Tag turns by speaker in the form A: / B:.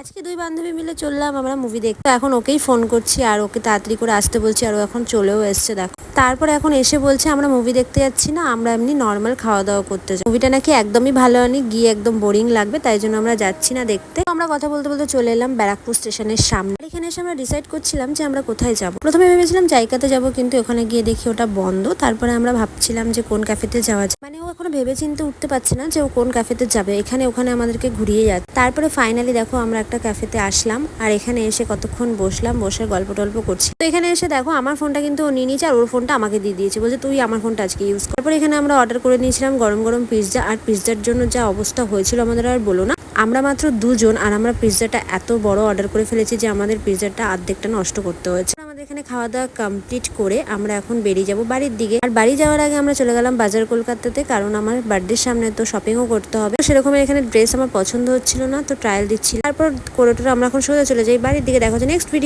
A: আজকে দুই বান্ধবী মিলে চললাম আমরা মুভি দেখতে। এখন ওকেই ফোন করছি আর ওকে তাড়াতাড়ি করে আসতে বলছি, আর ও এখন চলেও এসছে দেখো। তারপর এখন এসে বলছে আমরা মুভি দেখতে যাচ্ছি না, আমরা এমনি নর্মাল খাওয়া দাওয়া করতে যাই। মুভিটা নাকি একদমই ভালো হয়নি, গিয়ে একদম বোরিং লাগবে, তাই জন্য আমরা যাচ্ছি না দেখতে। আমরা কথা বলতে বলতে চলে এলাম ব্যারাকপুর স্টেশনের সামনে। এখানে এসে আমরা ডিসাইড করছিলাম যে আমরা কোথায় যাব। প্রথমে ভেবেছিলাম জায়গাতে যাব, কিন্তু ওখানে গিয়ে দেখি ওটা বন্ধ। তারপরে আমরা ভাবছিলাম যে কোন ক্যাফেতে যাওয়া যায়, মানে ও এখনো ভেবে চিন্তে উঠতে পারছে না যে ও কোন ক্যাফেতে যাবে। এখানে ওখানে আমাদেরকে ঘুরিয়ে যাচ্ছে। তারপরে ফাইনালি দেখো আমরা একটা ক্যাফেতে আসলাম, আর এখানে এসে কতক্ষণ বসলাম, বসে গল্প টল্প করছি। তো এখানে এসে দেখো আমার ফোনটা কিন্তু ও নিয়ে নিয়েছে, আর ওর ফোনটা আমাকে দিয়ে দিয়েছে, বলছে তুই আমার ফোনটা আজকে ইউজ কর। তারপরে এখানে আমরা অর্ডার করে নিয়েছিলাম গরম গরম পিৎজা, আর পিৎজার জন্য যা অবস্থা হয়েছিল আমাদের আর বলো না। আমরা মাত্র দুজন, আর আমরা পিৎজাটা এত বড় অর্ডার করে ফেলেছি যে আমাদের পিৎজাটা অর্ধেকটা নষ্ট করতে হয়েছে। আমাদের এখানে খাওয়া দাওয়া কমপ্লিট করে আমরা এখন বেরিয়ে যাব বাড়ির দিকে। আর বাড়ি যাওয়ার আগে আমরা চলে গেলাম বাজার কলকাতাতে, কারণ আমার বার্থডের সামনে তো শপিংও করতে হবে। সেরকম এখানে ড্রেস আমার পছন্দ হচ্ছিল না, তো ট্রায়াল দিচ্ছি। তারপর করে আমরা এখন সোজা চলে যাই বাড়ির দিকে। দেখা হচ্ছে নেক্সট ভিডিও।